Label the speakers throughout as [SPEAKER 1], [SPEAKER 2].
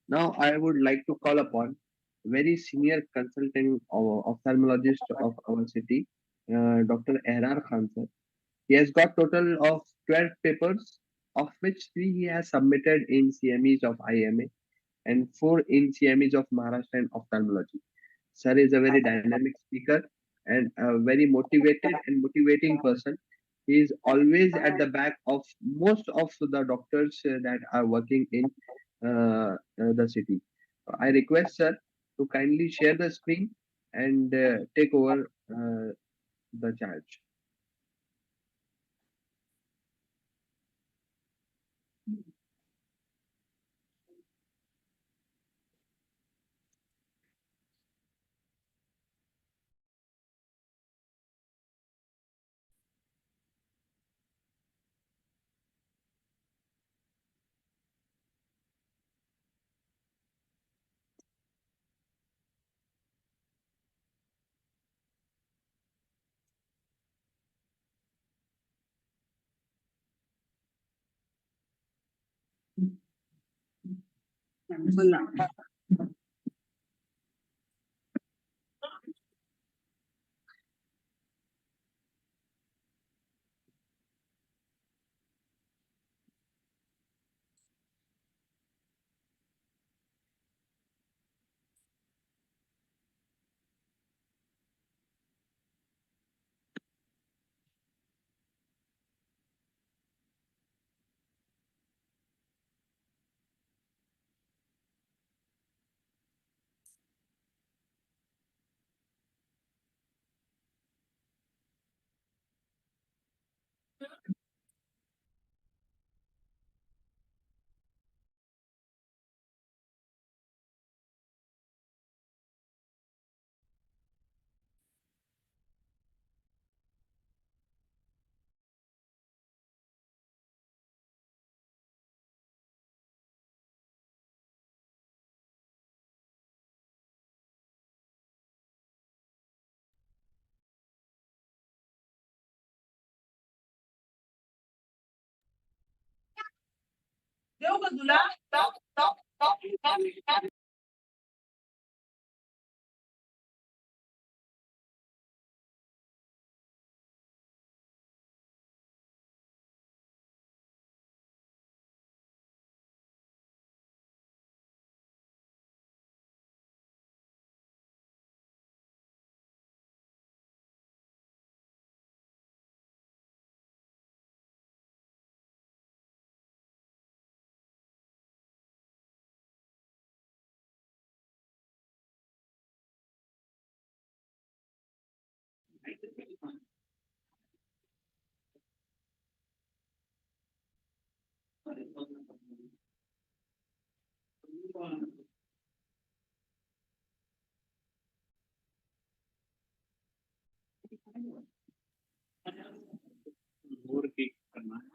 [SPEAKER 1] Now, I would like to call upon very senior consultant ophthalmologist of our city, Dr. Ehrar Khan sir. He has got total of 12 papers, of which 3 he has submitted in CMEs of IMA and 4 in CMEs of Maharashtra and ophthalmology. Sir is a very dynamic speaker and a very motivated and motivating person. He is always at the back of most of the doctors that are working in the city. I request sir to kindly share the screen and take over the charge.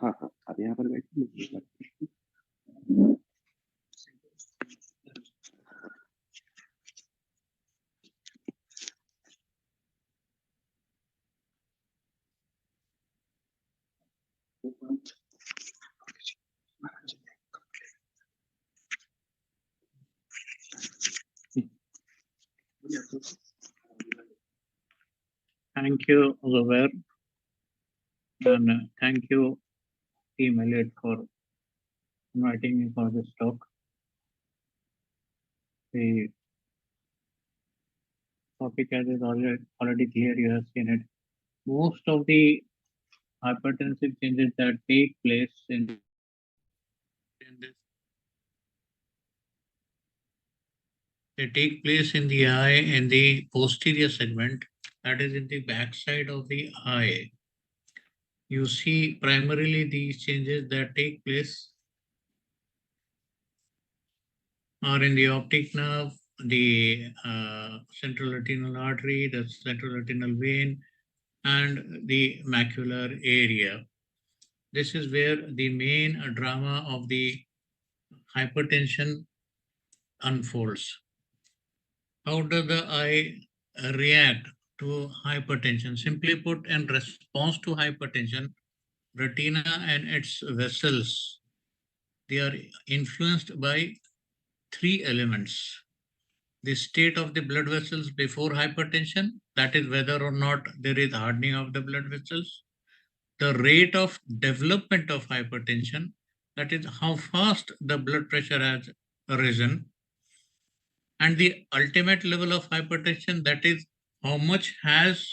[SPEAKER 1] हाँ हाँ अब यहाँ पर बैठिए
[SPEAKER 2] Thank you, Zubair, and thank you, Team Elliot, for inviting me for this talk. The topic as is already clear, you have seen it. Most of the hypertensive changes that take place in this, they take place in the eye in the posterior segment, that is in the backside of the eye. You see primarily these changes that take place are in the optic nerve, the central retinal artery, the central retinal vein, and the macular area. This is where the main drama of the hypertension unfolds. How does the eye react to hypertension? Simply put, in response to hypertension, retina and its vessels, they are influenced by three elements: the state of the blood vessels before hypertension, that is whether or not there is hardening of the blood vessels; the rate of development of hypertension, that is how fast the blood pressure has risen; and the ultimate level of hypertension, that is how much has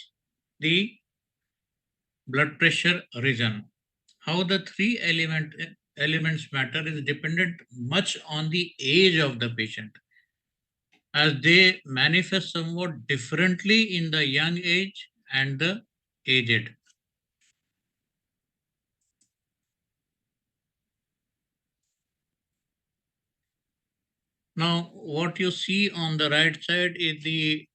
[SPEAKER 2] the blood pressure risen. How the elements matter is dependent much on the age of the patient, as they manifest somewhat differently in the young age and the aged. Now, what you see on the right side is the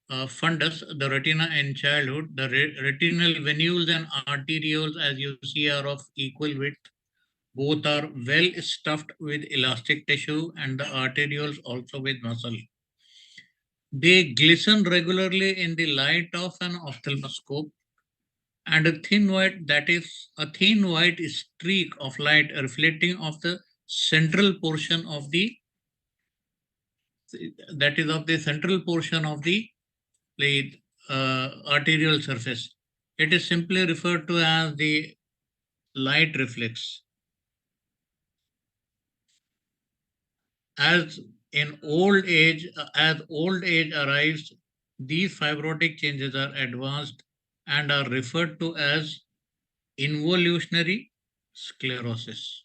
[SPEAKER 2] fundus, the retina in childhood. The retinal venules and arterioles, as you see, are of equal width. Both are well stuffed with elastic tissue, and the arterioles also with muscle. They glisten regularly in the light of an ophthalmoscope, and a thin white streak of light reflecting off the central portion of the arterial surface. It is simply referred to as the light reflex. As old age arrives, these fibrotic changes are advanced and are referred to as involutionary sclerosis.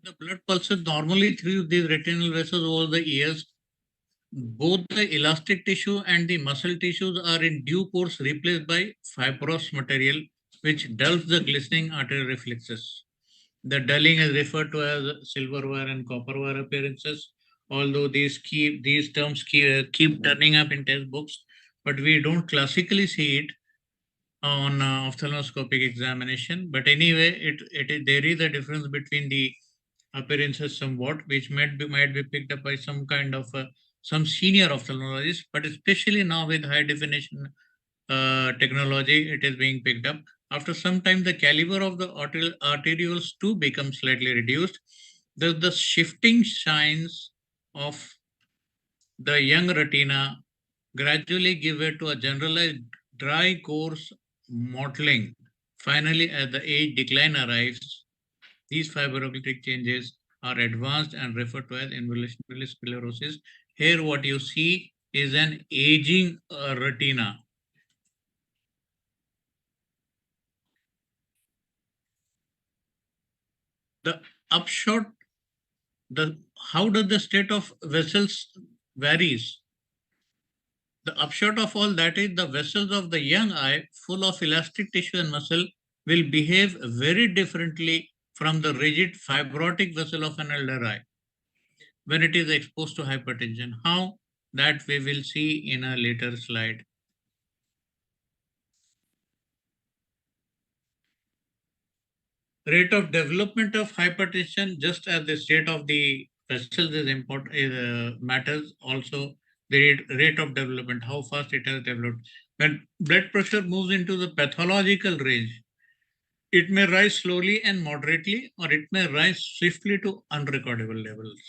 [SPEAKER 2] The blood pulses normally through these retinal vessels over the years. Both the elastic tissue and the muscle tissues are in due course replaced by fibrous material, which dulls the glistening arterial reflexes. The dulling is referred to as silver wire and copper wire appearances, although these terms keep turning up in textbooks, but we don't classically see it on ophthalmoscopic examination. But anyway, there is a difference between the appearances somewhat, which might be picked up by some kind of some senior ophthalmologist, but especially now with high definition technology, it is being picked up. After some time, the caliber of the arterioles too becomes slightly reduced. The shifting shines of the young retina gradually give way to a generalized dry coarse mottling. Finally, as the age decline arrives, these fibrotic changes are advanced and referred to as involutionary sclerosis. Here, what you see is an aging retina. The upshot, the how does the state of vessels varies? The upshot of all that is the vessels of the young eye, full of elastic tissue and muscle, will behave very differently from the rigid fibrotic vessel of an elder eye when it is exposed to hypertension. How? That we will see in a later slide. Rate of development of hypertension, just as the state of the vessels is important, matters also the rate of development, how fast it has developed. When blood pressure moves into the pathological range, it may rise slowly and moderately, or it may rise swiftly to unrecordable levels.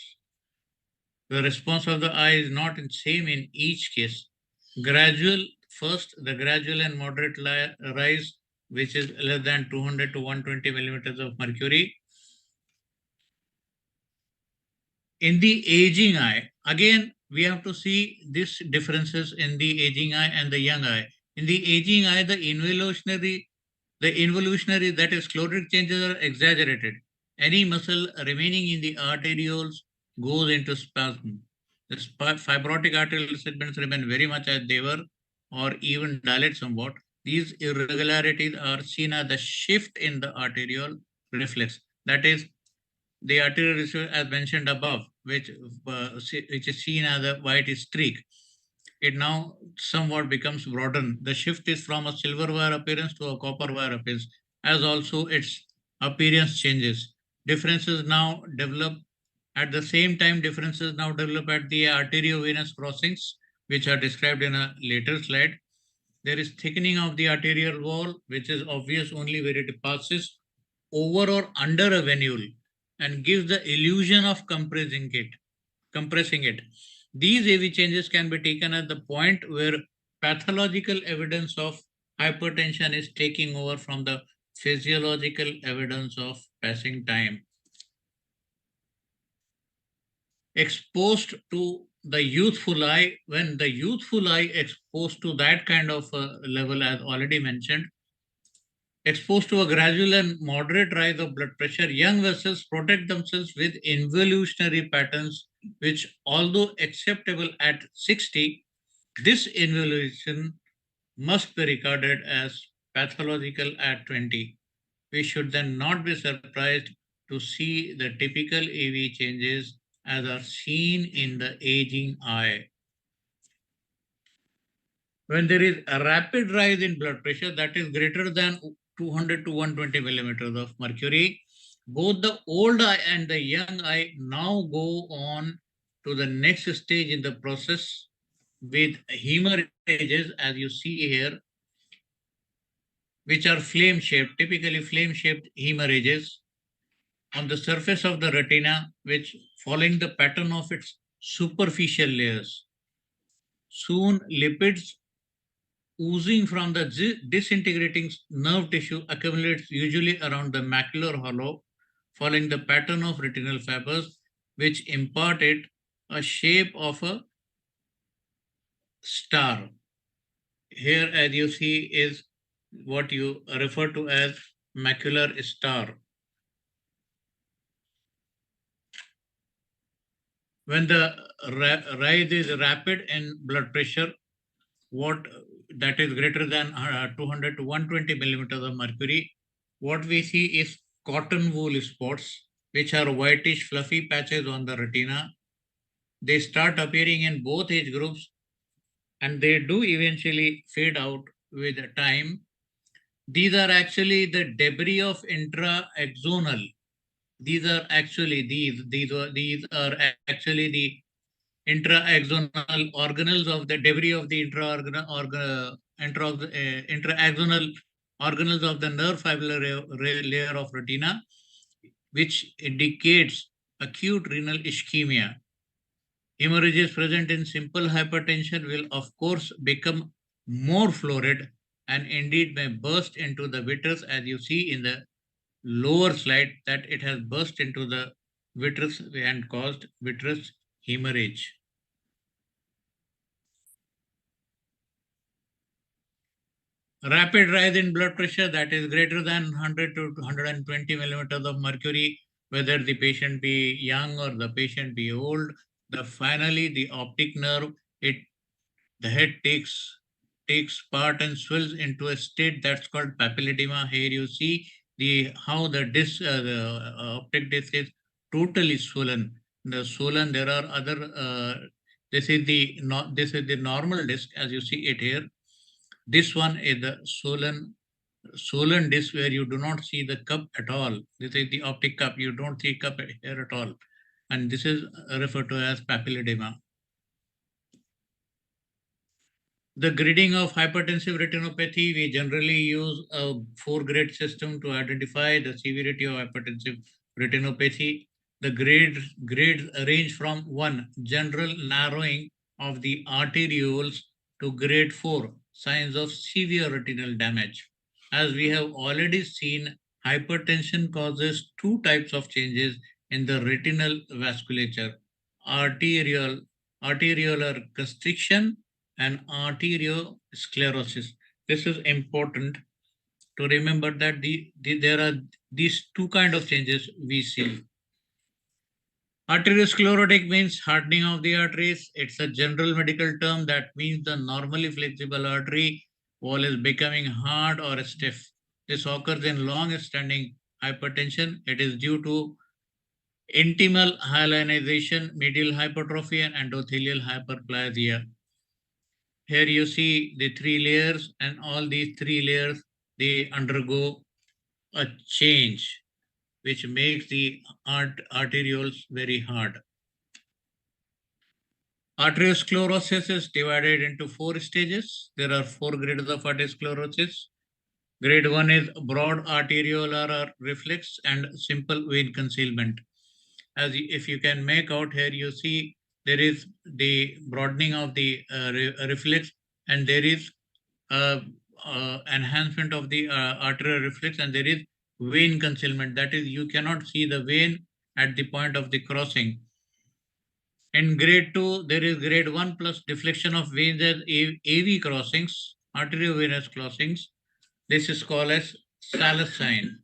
[SPEAKER 2] The response of the eye is not the same in each case. The gradual and moderate rise, which is less than 200 to 120 millimeters of mercury. In the aging eye, again, we have to see these differences in the aging eye and the young eye. In the aging eye, the involutionary, that is sclerotic changes, are exaggerated. Any muscle remaining in the arterioles goes into spasm. The fibrotic arterial segments remain very much as they were or even dilate somewhat. These irregularities are seen as the shift in the arterial reflex. That is, the arterial reflex, as mentioned above, which is seen as a white streak, it now somewhat becomes broadened. The shift is from a silver wire appearance to a copper wire appearance, as also its appearance changes. Differences now develop at the same time, differences now develop at the arteriovenous crossings which are described in a later slide. There is thickening of the arterial wall, which is obvious only where it passes over or under a venule and gives the illusion of compressing it. These AV changes can be taken at the point where pathological evidence of hypertension is taking over from the physiological evidence of passing time. Exposed to the youthful eye, when the youthful eye exposed to that kind of level, as already mentioned, exposed to a gradual and moderate rise of blood pressure, young vessels protect themselves with involutionary patterns, which, although acceptable at 60, this involution must be regarded as pathological at 20. We should then not be surprised to see the typical AV changes as are seen in the aging eye. When there is a rapid rise in blood pressure that is greater than 200 to 120 millimeters of mercury, both the old eye and the young eye now go on to the next stage in the process with hemorrhages, as you see here, which are flame shaped, typically flame shaped hemorrhages on the surface of the retina, which following the pattern of its superficial layers. Soon, lipids oozing from the disintegrating nerve tissue accumulates usually around the macular hollow, following the pattern of retinal fibers, which impart it a shape of a star. Here, as you see, is what you refer to as macular star. When the rise is rapid in blood pressure, what that is greater than 200 to 120 millimeters of mercury, what we see is cotton wool spots, which are whitish fluffy patches on the retina. They start appearing in both age groups and they do eventually fade out with time. These are actually the debris of intraaxonal. These are actually the intraaxonal organelles of the debris of the intraaxonal organelles of the nerve fibril layer of retina, which indicates acute renal ischemia. Hemorrhages present in simple hypertension will, of course, become more florid and indeed may burst into the vitreous, as you see in the lower slide that it has burst into the vitreous and caused vitreous hemorrhage. Rapid rise in blood pressure that is greater than 100 to 120 millimeters of mercury, whether the patient be young or the patient be old. Finally, the optic nerve, the head takes part and swells into a state that's called papilledema. Here you see how the optic disc is totally swollen. There are other. This is the normal disc as you see it here. This one is the swollen disc where you do not see the cup at all. This is the optic cup. You don't see cup here at all. And this is referred to as papilledema. The grading of hypertensive retinopathy, we generally use a 4-grade system to identify the severity of hypertensive retinopathy. The grades range from 1, general narrowing of the arterioles, to grade 4, signs of severe retinal damage. As we have already seen, hypertension causes 2 types of changes in the retinal vasculature: arteriolar constriction and arteriosclerosis. This is important to remember that there are these 2 kind of changes we see. Arteriosclerotic means hardening of the arteries. It's a general medical term that means the normally flexible artery wall is becoming hard or stiff. This occurs in long-standing hypertension. It is due to intimal hyalinization, medial hypertrophy, and endothelial hyperplasia. Here you see the 3 layers, and all these 3 layers, they undergo a change which makes the arterioles very hard. Arteriosclerosis is divided into 4 stages. There are 4 grades of arteriosclerosis. Grade 1 is broad arteriolar reflex and simple vein concealment. As if you can make out here, you see there is the broadening of the reflex, and there is enhancement of the arterial reflex, and there is vein concealment. That is, you cannot see the vein at the point of the crossing. In grade 2, there is grade 1 plus deflection of veins as AV crossings, arteriovenous crossings. This is called as Salus sign.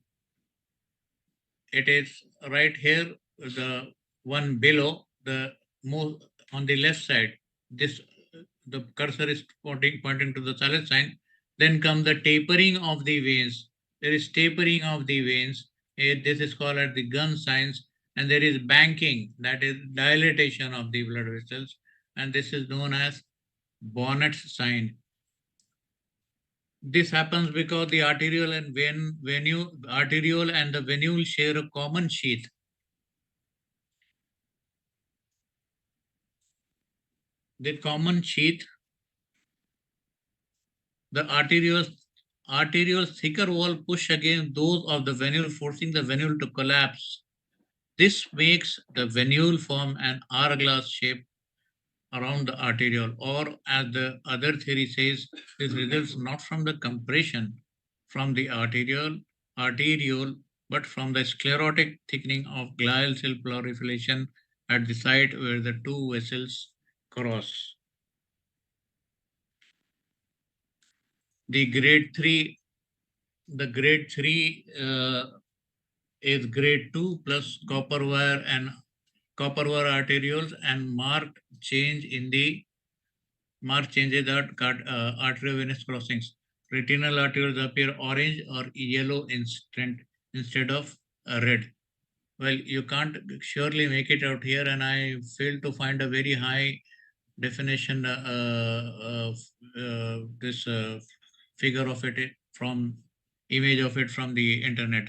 [SPEAKER 2] It is right here, the one below, the more on the left side. This the cursor is pointing to the Salus sign. Then come the tapering of the veins. There is tapering of the veins. This is called as the gun signs. And there is banking, that is dilatation of the blood vessels. And this is known as Bonnet's sign. This happens because the arteriole and arteriole and the venule share a common sheath. The common sheath, the arteriole's thicker wall push against those of the venule, forcing the venule to collapse. This makes the venule form an hourglass shape around the arteriole, or as the other theory says, this results not from the compression from the arteriole, but from the sclerotic thickening of glial cell proliferation at the site where the two vessels cross. The grade 3 is grade 2 plus copper wire arterioles and marked changes at arteriovenous crossings. Retinal arterioles appear orange or yellow instead of red. Well, you can't surely make it out here, and I failed to find a very high definition of this figure of it from image of it from the internet.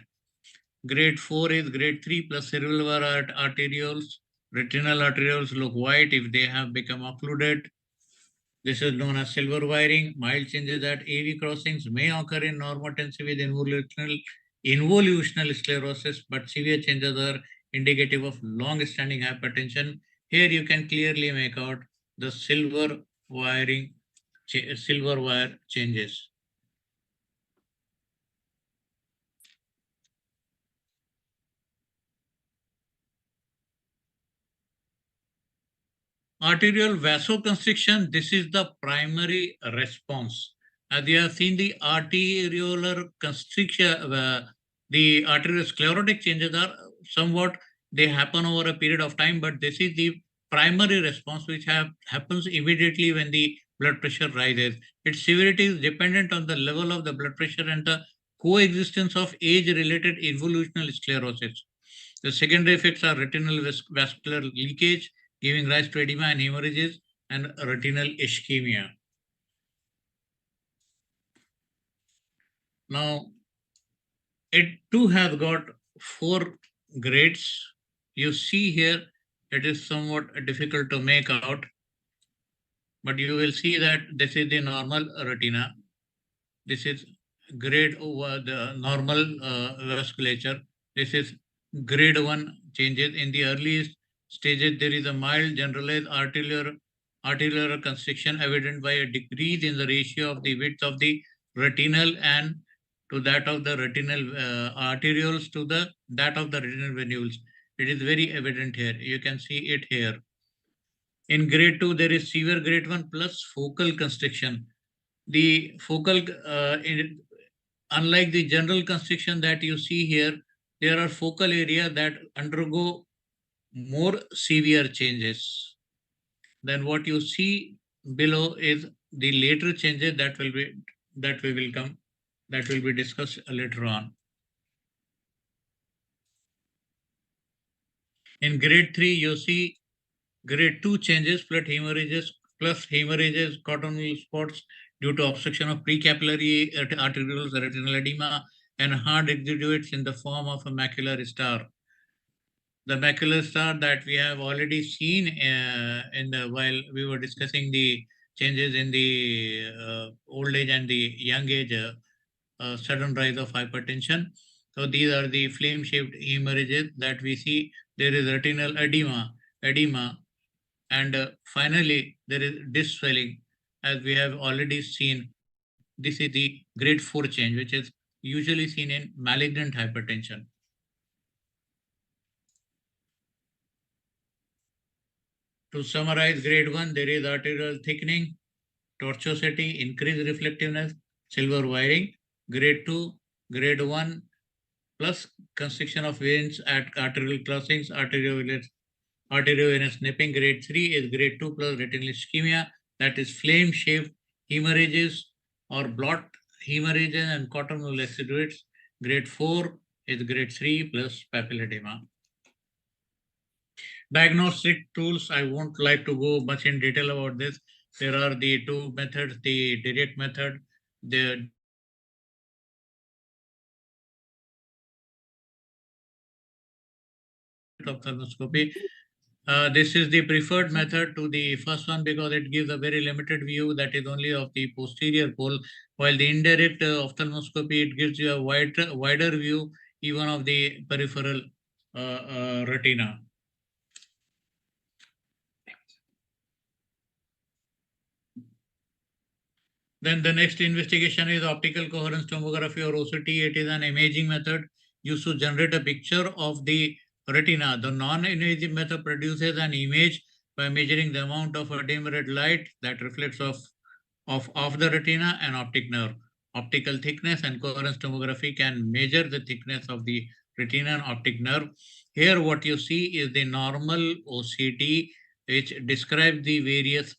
[SPEAKER 2] Grade 4 is grade 3 plus cerebral arterioles. Retinal arterioles look white if they have become occluded. This is known as silver wiring. Mild changes at AV crossings may occur in normotensive with involutional sclerosis, but severe changes are indicative of long-standing hypertension. Here you can clearly make out the silver wire changes. Arterial vasoconstriction, this is the primary response. As you have seen, the arteriolar constriction, the arteriosclerotic changes are somewhat, they happen over a period of time, but this is the primary response which happens immediately when the blood pressure rises. Its severity is dependent on the level of the blood pressure and the coexistence of age-related involutional sclerosis. The secondary effects are retinal vascular leakage, giving rise to edema and hemorrhages, and retinal ischemia. Now, it too has got 4 grades. You see here, it is somewhat difficult to make out, but you will see that this is the normal retina. This is grade over the normal vasculature. This is grade 1 changes. In the earliest stages, there is a mild generalized arteriolar constriction evident by a decrease in the ratio of the width of the retinal and to that of the retinal arterioles to that of the retinal venules. It is very evident here. You can see it here. In grade 2, there is severe grade 1 plus focal constriction. The focal, unlike the general constriction that you see here, there are focal areas that undergo more severe changes. Then what you see below is the later changes that will be discussed later on. In grade 3, you see grade 2 changes plus hemorrhages, cottonwool spots due to obstruction of precapillary arterioles, retinal edema, and hard exudates in the form of a macular star. the macular star that we have already seen while we were discussing the changes in the old age and the young age, sudden rise of hypertension. So these are the flame-shaped hemorrhages that we see. There is retinal edema, and finally there is disc swelling, as we have already seen. This is the grade 4 change, which is usually seen in malignant hypertension. To summarize, grade 1, there is arterial thickening, tortuosity, increased reflectiveness, silver wiring. Grade 2, grade 1 plus constriction of veins at arterial crossings, arteriovenous nipping. Grade 3 is grade 2 plus retinal ischemia, that is flame-shaped hemorrhages or blot hemorrhages and cottonwool exudates. Grade 4 is grade 3 plus papilledema. Diagnostic tools, I won't like to go much in detail about this. There are the two methods, the direct method, the ophthalmoscopy. This is the preferred method to the first one because it gives a very limited view, that is only of the posterior pole, while the indirect ophthalmoscopy, it gives you a wider view even of the peripheral retina. Then the next investigation is optical coherence tomography, or OCT. It is an imaging method used to generate a picture of the retina. The non-invasive method produces an image by measuring the amount of dim red light that reflects off the retina and optic nerve. Optical thickness and coherence tomography can measure the thickness of the retina and optic nerve. Here what you see is the normal OCT, which describes the various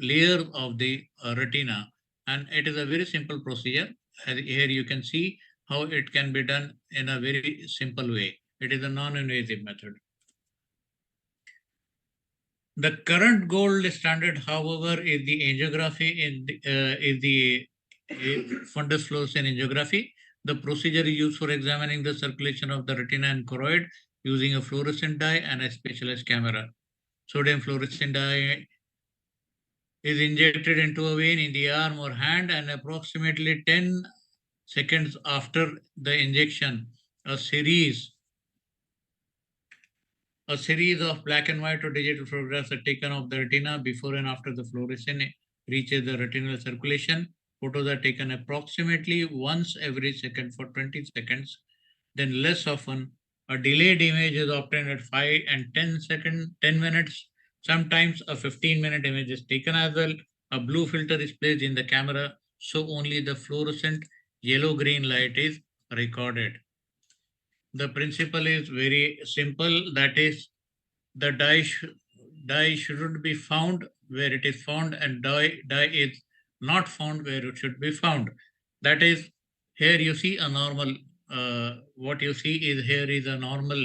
[SPEAKER 2] layer of the retina, and it is a very simple procedure. Here you can see how it can be done in a very simple way. It is a non-invasive method. The current gold standard, however, is the angiography, is the fundus fluorescein angiography. The procedure is used for examining the circulation of the retina and choroid using a fluorescent dye and a specialized camera. Sodium fluorescent dye is injected into a vein in the arm or hand, and approximately 10 seconds after the injection, a series of black and white or digital photographs are taken of the retina before and after the fluorescence reaches the retinal circulation. Photos are taken approximately once every second for 20 seconds. Then less often, a delayed image is obtained at 5 and 10 minutes. Sometimes a 15-minute image is taken as well. A blue filter is placed in the camera, so only the fluorescent yellow-green light is recorded. The principle is very simple, that is, the dye shouldn't be found where it is found, and dye is not found where it should be found. That is, here you see a normal, what you see is here is a normal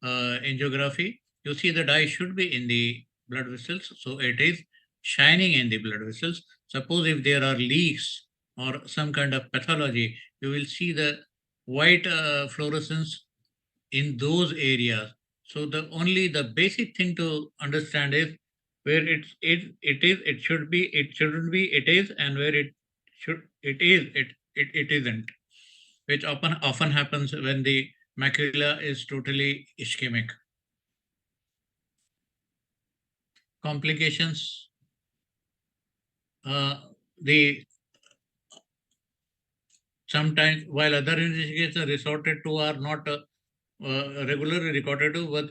[SPEAKER 2] angiography. You see the dye should be in the blood vessels, so it is shining in the blood vessels. Suppose if there are leaks or some kind of pathology, you will see the white fluorescence in those areas. So the basic thing to understand is where it should be, it shouldn't be, it is, and where it is, it isn't, which often happens when the macula is totally ischemic. Complications. The sometimes, while other investigations resorted to are not regularly recorded to, but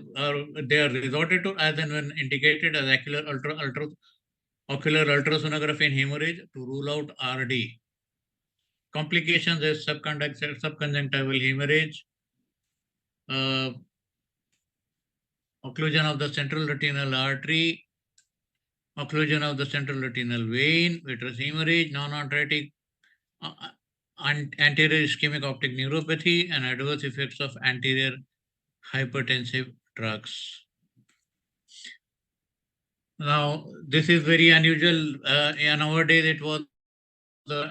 [SPEAKER 2] they are resorted to as and when indicated as ocular ultrasonography in hemorrhage to rule out RD. Complications is subconjunctival hemorrhage, occlusion of the central retinal artery, occlusion of the central retinal vein, vitreous hemorrhage, non-arteritic anterior ischemic optic neuropathy, and adverse effects of anterior hypertensive drugs. Now, this is very unusual. Nowadays, it was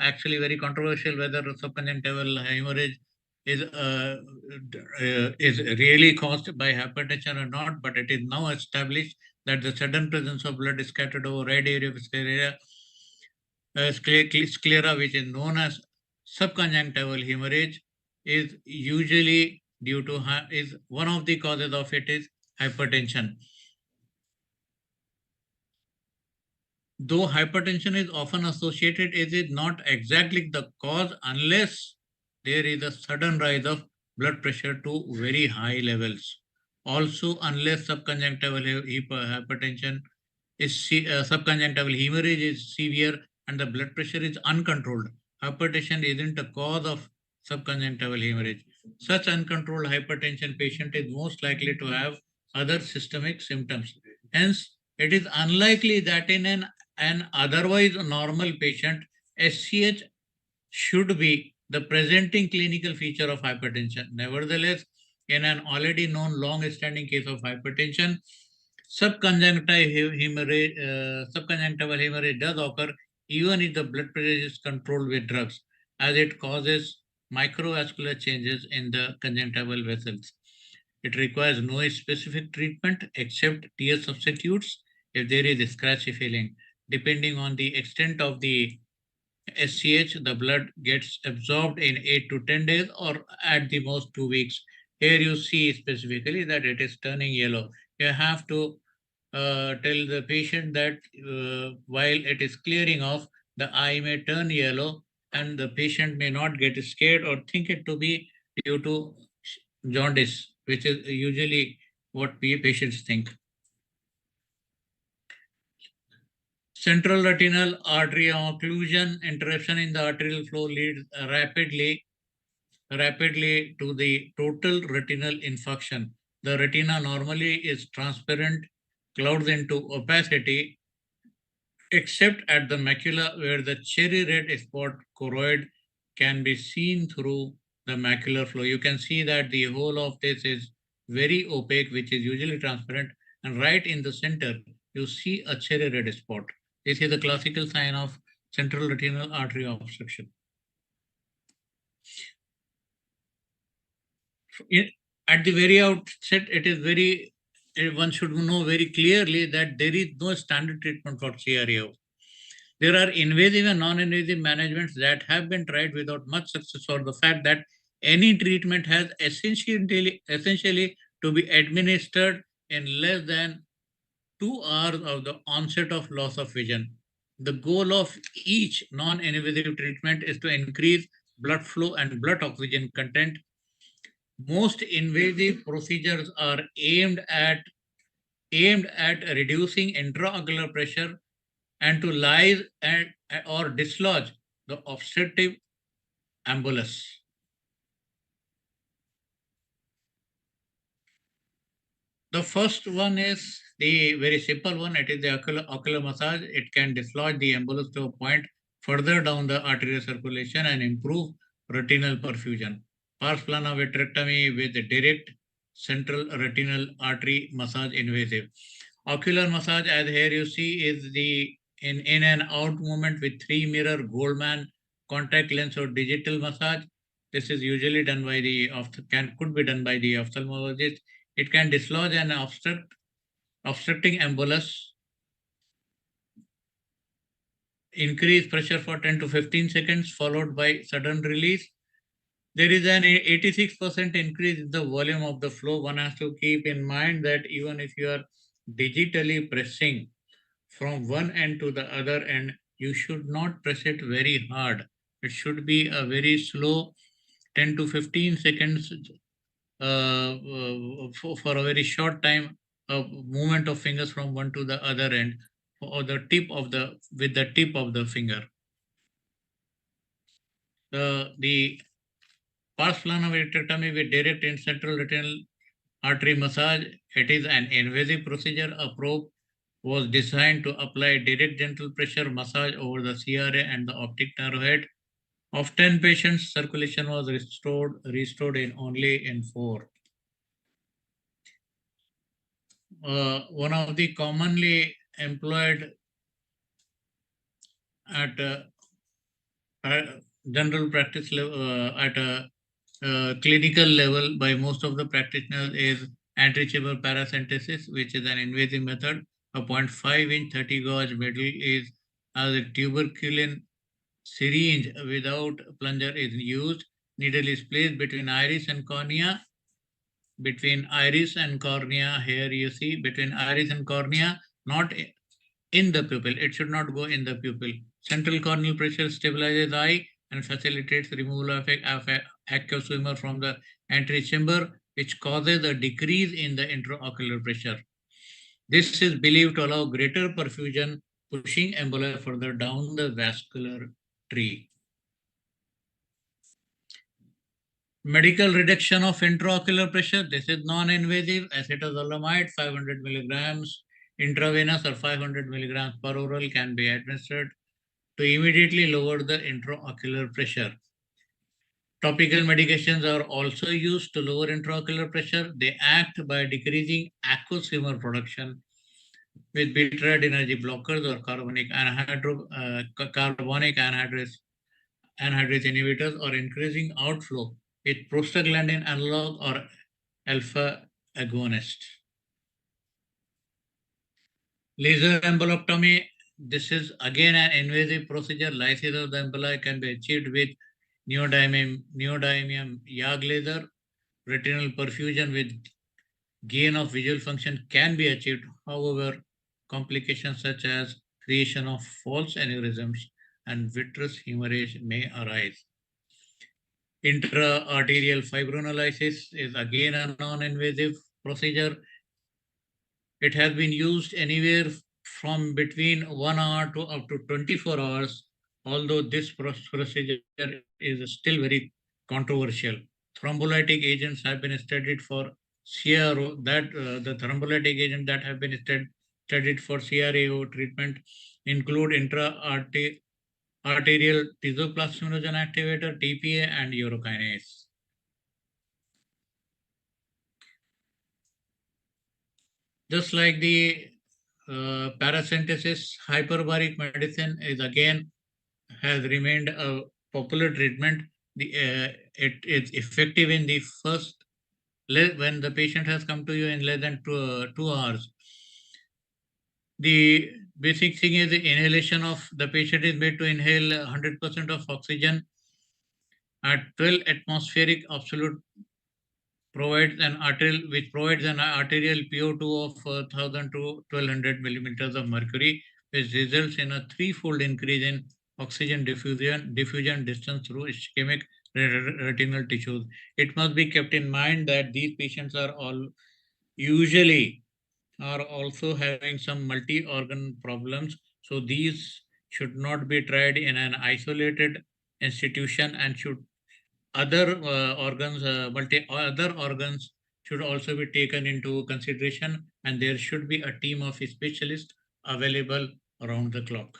[SPEAKER 2] actually very controversial whether subconjunctival hemorrhage is really caused by hypertension or not, but it is now established that the sudden presence of blood scattered over red area of sclera, which is known as subconjunctival hemorrhage, is usually due to is one of the causes of it is hypertension. Though hypertension is often associated, it is not exactly the cause unless there is a sudden rise of blood pressure to very high levels. Also, unless subconjunctival hypertension is subconjunctival hemorrhage is severe and the blood pressure is uncontrolled, hypertension isn't a cause of subconjunctival hemorrhage. Such uncontrolled hypertension patient is most likely to have other systemic symptoms. Hence, it is unlikely that in an otherwise normal patient, SCH should be the presenting clinical feature of hypertension. Nevertheless, in an already known long-standing case of hypertension, subconjunctival hemorrhage does occur even if the blood pressure is controlled with drugs, as it causes microvascular changes in the conjunctival vessels. It requires no specific treatment except tear substitutes if there is scratchy feeling. Depending on the extent of the SCH, the blood gets absorbed in 8 to 10 days or at the most 2 weeks. Here you see specifically that it is turning yellow. You have to tell the patient that while it is clearing off, the eye may turn yellow and the patient may not get scared or think it to be due to jaundice, which is usually what patients think. Central retinal artery occlusion, interruption in the arterial flow leads rapidly to the total retinal infarction. The retina normally is transparent, clouds into opacity, except at the macula where the cherry red spot choroid can be seen through the macular flow. You can see that the whole of this is very opaque, which is usually transparent, and right in the center, you see a cherry red spot. This is a classical sign of central retinal artery obstruction. At the very outset, it is very, one should know very clearly that there is no standard treatment for CRAO. There are invasive and non-invasive managements that have been tried without much success, or the fact that any treatment has essentially to be administered in less than 2 hours of the onset of loss of vision. The goal of each non-invasive treatment is to increase blood flow and blood oxygen content. Most invasive procedures are aimed at reducing intraocular pressure and to lyse or dislodge the obstructive embolus. The first one is the very simple one. It is the ocular massage. It can dislodge the embolus to a point further down the arterial circulation and improve retinal perfusion. Pars plana vitrectomy with direct central retinal artery massage invasive. Ocular massage, as here you see, is the in and out movement with 3-mirror Goldman contact lens or digital massage. This is usually done by the could be done by the ophthalmologist. It can dislodge an obstructing embolus, increase pressure for 10 to 15 seconds, followed by sudden release. There is an 86% increase in the volume of the flow. One has to keep in mind that even if you are digitally pressing from one end to the other end, you should not press it very hard. It should be a very slow 10 to 15 seconds for a very short time, a movement of fingers from one to the other end, or the tip of the tip of the finger. The pars plana vitrectomy with direct in central retinal artery massage. It is an invasive procedure. A probe was designed to apply direct gentle pressure massage over the CRA and the optic nerve head. Of 10 patients, circulation was restored in only 4. One of the commonly employed at general practice level, at a clinical level by most of the practitioners is anti-chamber paracentesis, which is an invasive method. A 0.5-inch 30 gauge metal is as a tuberculin syringe without plunger is used. Needle is placed between iris and cornea. Between iris and cornea, here you see between iris and cornea, not in the pupil. It should not go in the pupil. Central corneal pressure stabilizes eye and facilitates removal of aqueous humor from the anterior chamber, which causes a decrease in the intraocular pressure. This is believed to allow greater perfusion, pushing emboli further down the vascular tree. Medical reduction of intraocular pressure. This is non-invasive. Acetazolamide 500 milligrams intravenous or 500 milligrams per oral can be administered to immediately lower the intraocular pressure. Topical medications are also used to lower intraocular pressure. They act by decreasing aqueous humor production with beta-adrenergic blockers or carbonic anhydrase inhibitors, or increasing outflow with prostaglandin analog or alpha agonist. Laser emboloptomy. This is again an invasive procedure. Lysis of the emboli can be achieved with neodymium YAG laser. Retinal perfusion with gain of visual function can be achieved. However, complications such as creation of false aneurysms and vitreous hemorrhage may arise. Intra-arterial fibrinolysis is again a non-invasive procedure. It has been used anywhere from between 1 hour to up to 24 hours, although this procedure is still very controversial. Thrombolytic agents have been studied for CRO, the thrombolytic agents that have been studied for CRAO treatment include intra-arterial thioplasminogen activator, TPA, and urokinase. Just like the paracentesis, hyperbaric medicine is again has remained a popular treatment. It is effective in the first when the patient has come to you in less than 2 hours. The basic thing is the inhalation of the patient is made to inhale 100% of oxygen at 12 atmospheric absolute provides an arterial PO2 of 1000 to 1200 millimeters of mercury, which results in a threefold increase in oxygen diffusion distance through ischemic retinal tissues. It must be kept in mind that these patients are also having some multi-organ problems. So these should not be tried in an isolated institution, and other organs should also be taken into consideration, and there should be a team of specialists available around the clock.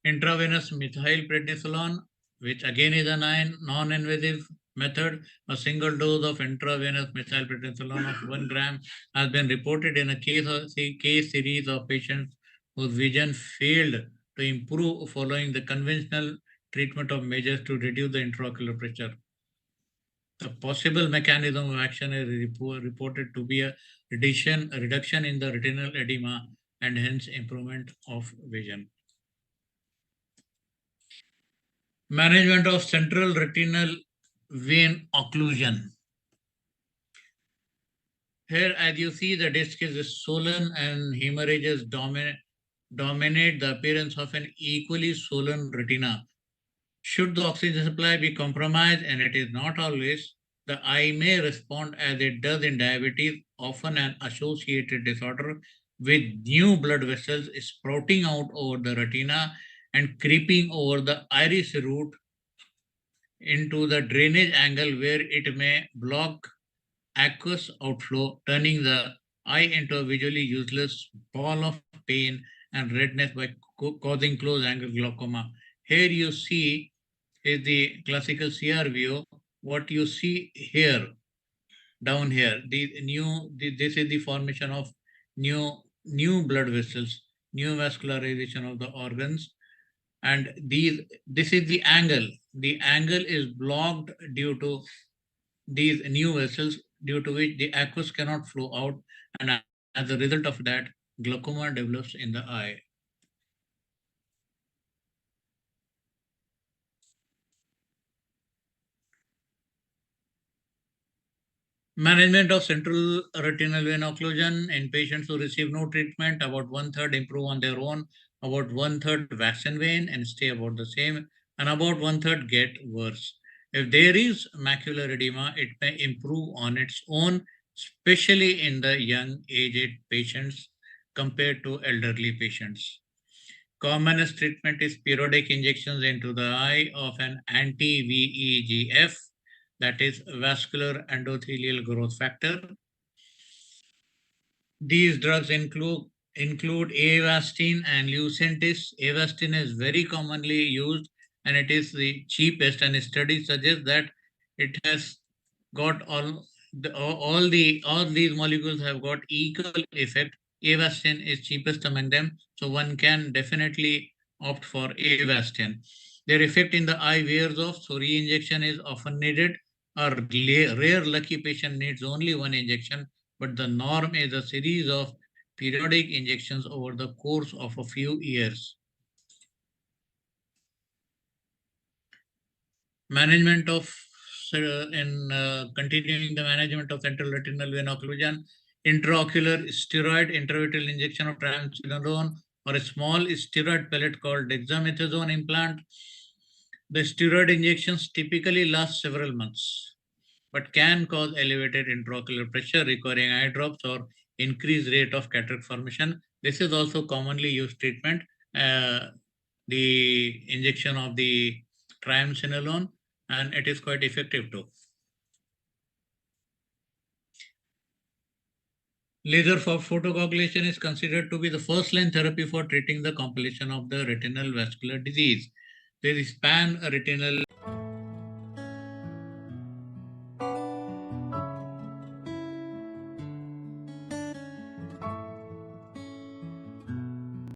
[SPEAKER 2] Intravenous methylprednisolone, which again is a non-invasive method. A single dose of intravenous methylprednisolone of 1 gram has been reported in a case series of patients whose vision failed to improve following the conventional treatment of measures to reduce the intraocular pressure. The possible mechanism of action is reported to be a reduction in the retinal edema and hence improvement of vision. Management of central retinal vein occlusion. Here, as you see, the disc is swollen and hemorrhages dominate the appearance of an equally swollen retina. Should the oxygen supply be compromised, and it is not always, the eye may respond as it does in diabetes, often an associated disorder with new blood vessels sprouting out over the retina and creeping over the iris root into the drainage angle, where it may block aqueous outflow, turning the eye into a visually useless ball of pain and redness by causing close angle glaucoma. Here you see is the classical CR view. What you see here, down here, this is the formation of new blood vessels, new vascularization of the organs, and this is the angle the angle is blocked due to these new vessels, due to which the aqueous cannot flow out, and as a result of that, glaucoma develops in the eye. Management of central retinal vein occlusion in patients who receive no treatment, about one-third improve on their own, about one-third wax and wane and stay about the same, and about one-third get worse. If there is macular edema, it may improve on its own, especially in the young aged patients compared to elderly patients. Commonest treatment is periodic injections into the eye of an anti-VEGF, that is vascular endothelial growth factor. These drugs include Avastin and Lucentis. Avastin is very commonly used and it is the cheapest, and studies suggest that it has got all these molecules have got equal effect. Avastin is cheapest among them, so one can definitely opt for Avastin. Their effect in the eye wears off, so re-injection is often needed. A rare lucky patient needs only one injection, but the norm is a series of periodic injections over the course of a few years. Management of continuing the management of central retinal vein occlusion, intraocular steroid intravitreal injection of triamcinolone or a small steroid pellet called dexamethasone implant. The steroid injections typically last several months, but can cause elevated intraocular pressure requiring eye drops or increased rate of cataract formation. This is also commonly used treatment. The injection of the triamcinolone, and it is quite effective too. Laser photocoagulation is considered to be the first-line therapy for treating the compilation of the retinal vascular disease. There is pan-retinal